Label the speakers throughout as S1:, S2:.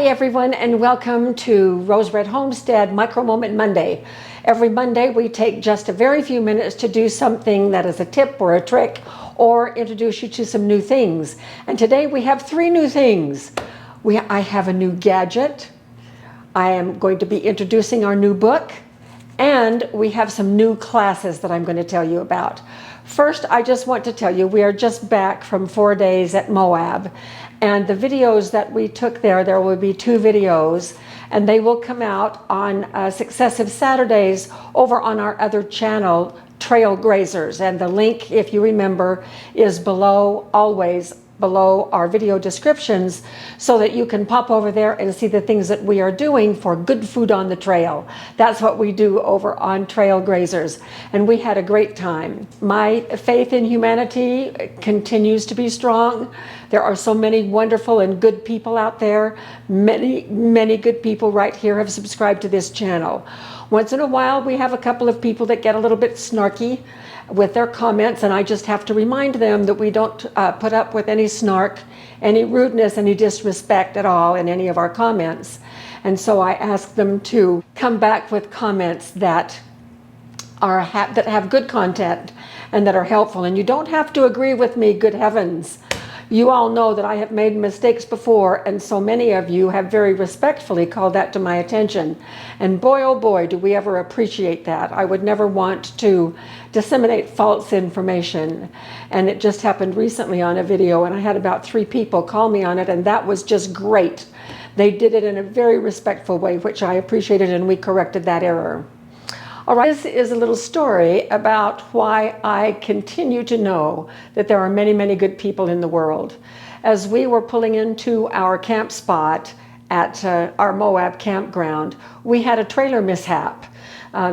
S1: everyone, and welcome to Rose Red Homestead Micro Moment Monday. Every Monday we take just a very few minutes to do something that is a tip or a trick or introduce you to some new things. And today we have three new things. I have a new gadget. I am going to be introducing our new book, and we have some new classes that I'm going to tell you about. First, I just want to tell you we are just back from 4 days at Moab, and the videos that we took there will be 2 videos, and they will come out on successive Saturdays over on our other channel, Trail Grazers, and the link, if you remember, is below, always below our video descriptions, so that you can pop over there and see the things that we are doing for good food on the trail. That's what we do over on Trail Grazers, and we had a great time. My faith in humanity continues to be strong. There are so many wonderful and good people out there. Many good people right here have subscribed to this channel. Once in a while we have a couple of people that get a little bit snarky with their comments, and I just have to remind them that we don't put up with any snark, any rudeness, any disrespect at all in any of our comments. And so I ask them to come back with comments that have good content and that are helpful. And you don't have to agree with me, good heavens. You all know that I have made mistakes before, and so many of you have very respectfully called that to my attention. And boy, oh boy, do we ever appreciate that. I would never want to disseminate false information. And it just happened recently on a video, and I had about 3 people call me on it, and that was just great. They did it in a very respectful way, which I appreciated, and we corrected that error. All right, this is a little story about why I continue to know that there are many good people in the world. As we were pulling into our camp spot at our Moab campground, we had a trailer mishap.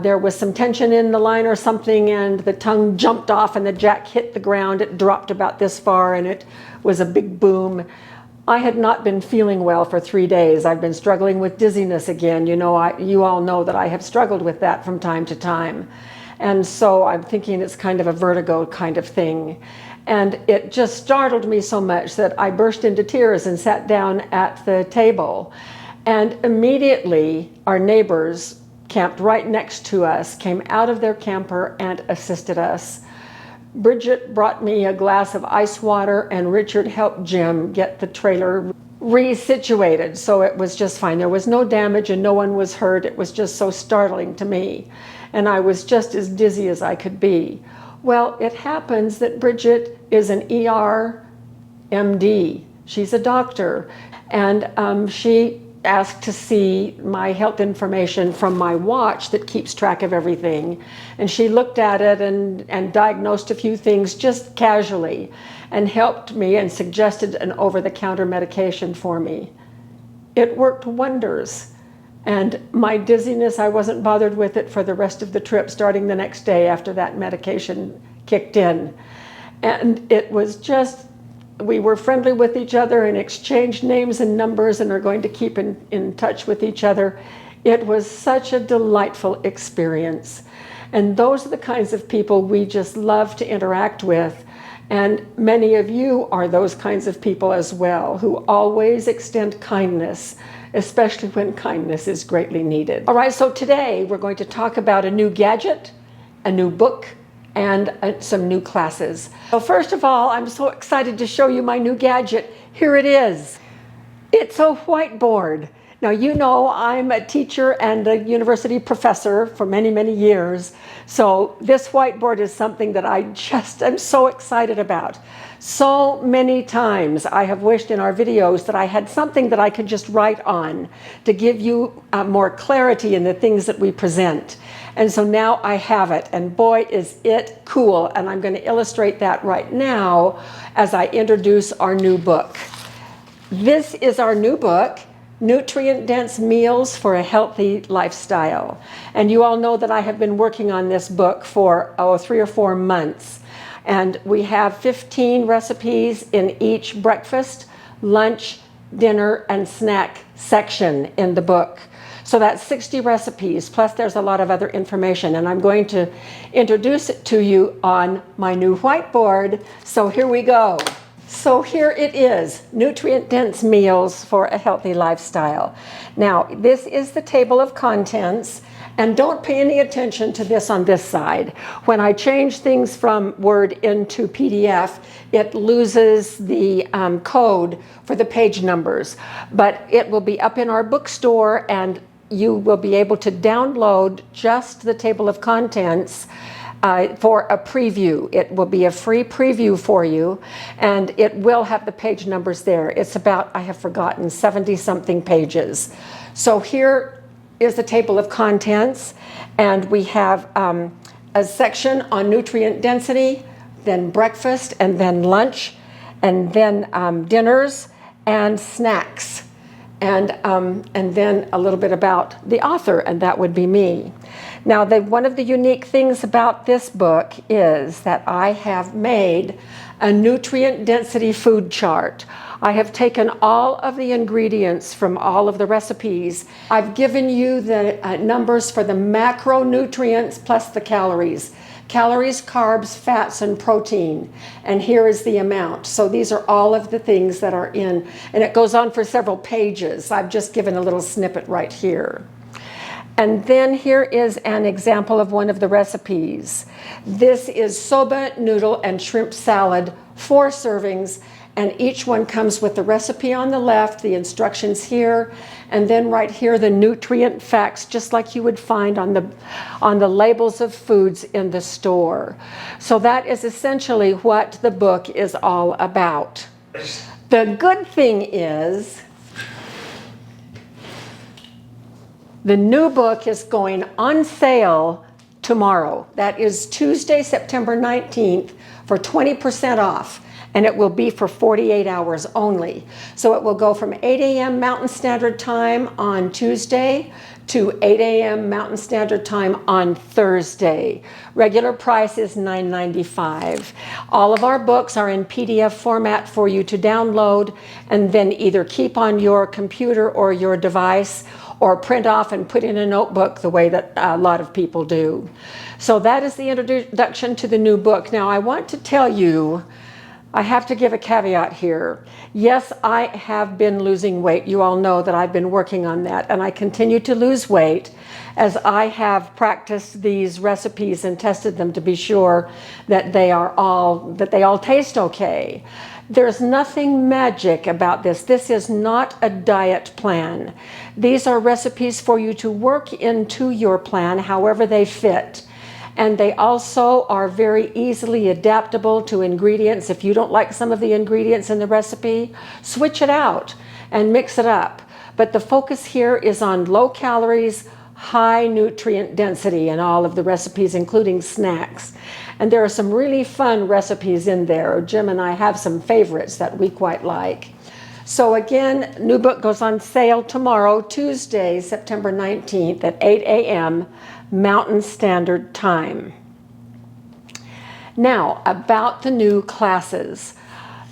S1: There was some tension in the line or something, and the tongue jumped off and the jack hit the ground. It dropped about this far, and it was a big boom. I had not been feeling well for 3 days. I've been struggling with dizziness again. You all know that I have struggled with that from time to time. And so I'm thinking it's kind of a vertigo kind of thing. And it just startled me so much that I burst into tears and sat down at the table. And immediately our neighbors camped right next to us came out of their camper and assisted us. Bridget brought me a glass of ice water, and Richard helped Jim get the trailer resituated, so it was just fine. There was no damage and no one was hurt. It was just so startling to me, and I was just as dizzy as I could be. Well, it happens that Bridget is an ER MD. She's a doctor, and she asked to see my health information from my watch that keeps track of everything. And she looked at it and diagnosed a few things just casually and helped me and suggested an over-the-counter medication for me. It worked wonders. And my dizziness, I wasn't bothered with it for the rest of the trip, starting the next day after that medication kicked in. And it was just, we were friendly with each other and exchanged names and numbers and are going to keep in touch with each other. It was such a delightful experience. And those are the kinds of people we just love to interact with. And many of you are those kinds of people as well, who always extend kindness, especially when kindness is greatly needed. All right, so today we're going to talk about a new gadget, a new book, and some new classes. So first of all, I'm so excited to show you my new gadget. Here it is. It's a whiteboard. Now, you know I'm a teacher and a university professor for many years, so this whiteboard is something that I just am so excited about. So many times I have wished in our videos that I had something that I could just write on to give you more clarity in the things that we present. And so now I have it, and boy is it cool, and I'm going to illustrate that right now as I introduce our new book. This is our new book, Nutrient-Dense Meals for a Healthy Lifestyle. And you all know that I have been working on this book for 3 or 4 months. And we have 15 recipes in each breakfast, lunch, dinner, and snack section in the book. So that's 60 recipes, plus there's a lot of other information. And I'm going to introduce it to you on my new whiteboard. So here we go. So here it is, nutrient-dense meals for a healthy lifestyle. Now, this is the table of contents, and don't pay any attention to this on this side. When I change things from Word into PDF, it loses the code for the page numbers, but it will be up in our bookstore, and you will be able to download just the table of contents for a preview. It will be a free preview for you, and it will have the page numbers there. It's about, I have forgotten, 70-something pages. So here is the table of contents, and we have a section on nutrient density, then breakfast, and then lunch, and then dinners and snacks, and then a little bit about the author, and that would be me. Now, one of the unique things about this book is that I have made a nutrient density food chart. I have taken all of the ingredients from all of the recipes. I've given you the numbers for the macronutrients plus the calories. Calories, carbs, fats, and protein. And here is the amount. So these are all of the things that are in, and it goes on for several pages. I've just given a little snippet right here. And then here is an example of one of the recipes. This is soba, noodle, and shrimp salad, 4 servings, and each one comes with the recipe on the left, the instructions here, and then right here the nutrient facts, just like you would find on the labels of foods in the store. So that is essentially what the book is all about. The good thing is, the new book is going on sale tomorrow. That is Tuesday, September 19th, for 20% off. And it will be for 48 hours only. So it will go from 8 a.m. Mountain Standard Time on Tuesday to 8 a.m. Mountain Standard Time on Thursday. Regular price is $9.95. All of our books are in PDF format for you to download and then either keep on your computer or your device, or print off and put in a notebook the way that a lot of people do. So that is the introduction to the new book. Now I want to tell you, I have to give a caveat here. Yes, I have been losing weight. You all know that I've been working on that, and I continue to lose weight as I have practiced these recipes and tested them to be sure that they all taste okay. There's nothing magic about this. This is not a diet plan. These are recipes for you to work into your plan however they fit. And they also are very easily adaptable to ingredients. If you don't like some of the ingredients in the recipe, switch it out and mix it up. But the focus here is on low calories, high nutrient density in all of the recipes, including snacks. And there are some really fun recipes in there. Jim and I have some favorites that we quite like. So again, new book goes on sale tomorrow, Tuesday, September 19th at 8 a.m. Mountain Standard Time. Now, about the new classes.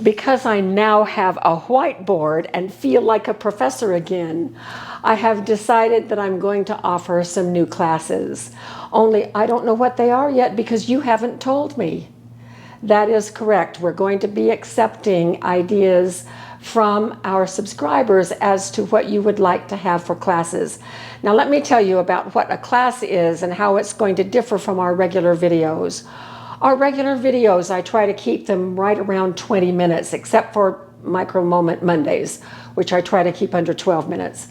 S1: Because I now have a whiteboard and feel like a professor again, I have decided that I'm going to offer some new classes. Only I don't know what they are yet because you haven't told me. That is correct. We're going to be accepting ideas from our subscribers as to what you would like to have for classes. Now let me tell you about what a class is and how it's going to differ from our regular videos. Our regular videos, I try to keep them right around 20 minutes, except for Micro Moment Mondays, which I try to keep under 12 minutes.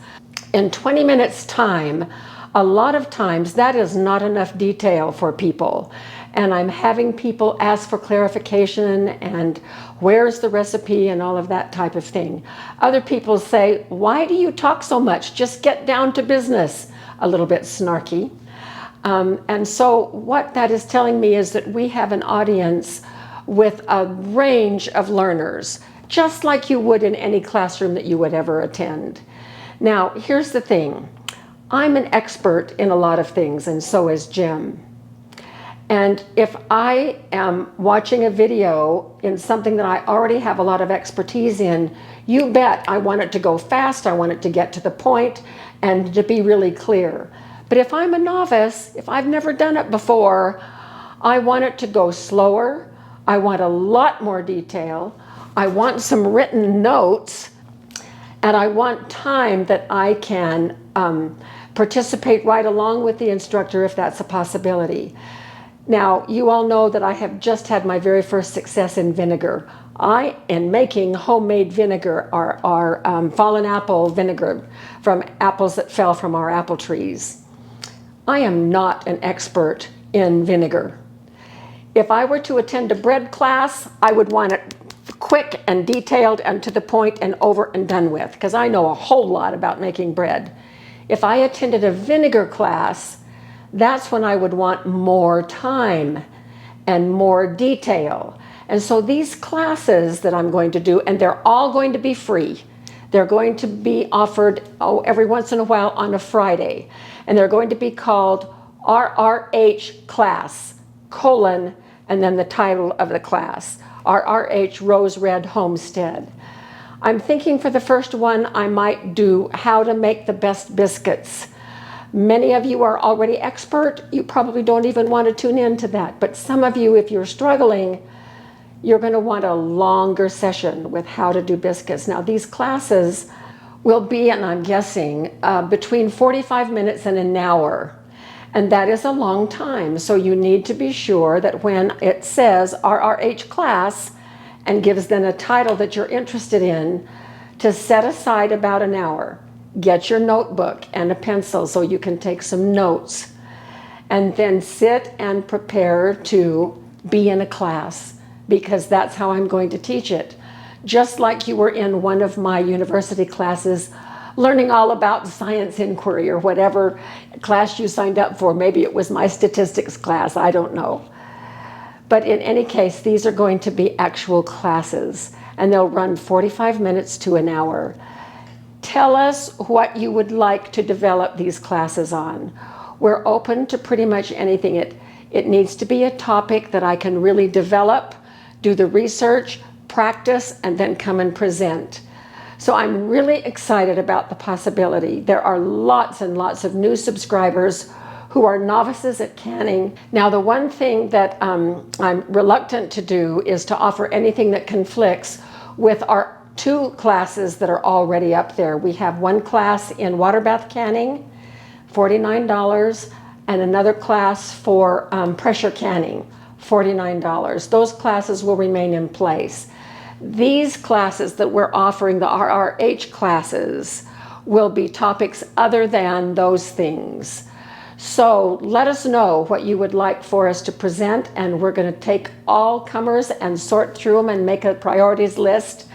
S1: In 20 minutes time, a lot of times that is not enough detail for people. And I'm having people ask for clarification and where's the recipe and all of that type of thing. Other people say, why do you talk so much? Just get down to business. A little bit snarky. And so what that is telling me is that we have an audience with a range of learners, just like you would in any classroom that you would ever attend. Now, here's the thing. I'm an expert in a lot of things, and so is Jim. And if I am watching a video in something that I already have a lot of expertise in, you bet I want it to go fast, I want it to get to the point, and to be really clear. But if I'm a novice, if I've never done it before, I want it to go slower, I want a lot more detail, I want some written notes, and I want time that I can participate right along with the instructor if that's a possibility. Now, you all know that I have just had my very first success in vinegar. I am making homemade vinegar, our fallen apple vinegar from apples that fell from our apple trees. I am not an expert in vinegar. If I were to attend a bread class, I would want it quick and detailed and to the point and over and done with, because I know a whole lot about making bread. If I attended a vinegar class, that's when I would want more time and more detail. And so these classes that I'm going to do, and they're all going to be free. They're going to be offered every once in a while on a Friday. And they're going to be called RRH class, and then the title of the class, RRH Rose Red Homestead. I'm thinking for the first one, I might do how to make the best biscuits. Many of you are already expert. You probably don't even want to tune into that. But some of you, if you're struggling, you're going to want a longer session with how to do biscuits. Now, these classes will be, and I'm guessing, between 45 minutes and an hour. And that is a long time. So you need to be sure that when it says RRH class and gives then a title that you're interested in, to set aside about an hour. Get your notebook and a pencil so you can take some notes. And then sit and prepare to be in a class, because that's how I'm going to teach it. Just like you were in one of my university classes, learning all about science inquiry or whatever class you signed up for. Maybe it was my statistics class, I don't know. But in any case, these are going to be actual classes, and they'll run 45 minutes to an hour. Tell us what you would like to develop these classes on. We're open to pretty much anything. It needs to be a topic that I can really develop, do the research, practice, and then come and present. So I'm really excited about the possibility. There are lots and lots of new subscribers who are novices at canning. Now, the one thing that I'm reluctant to do is to offer anything that conflicts with our 2 classes that are already up there. We have one class in water bath canning, $49, and another class for pressure canning, $49. Those classes will remain in place. These classes that we're offering, the RRH classes, will be topics other than those things. So let us know what you would like for us to present, and we're going to take all comers and sort through them and make a priorities list.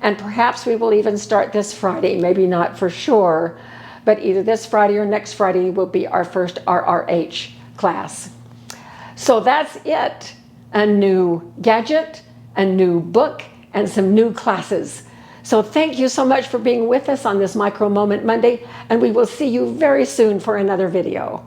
S1: And perhaps we will even start this Friday, maybe not for sure, but either this Friday or next Friday will be our first RRH class. So that's it. A new gadget, a new book, and some new classes. So thank you so much for being with us on this Micro Moment Monday, and we will see you very soon for another video.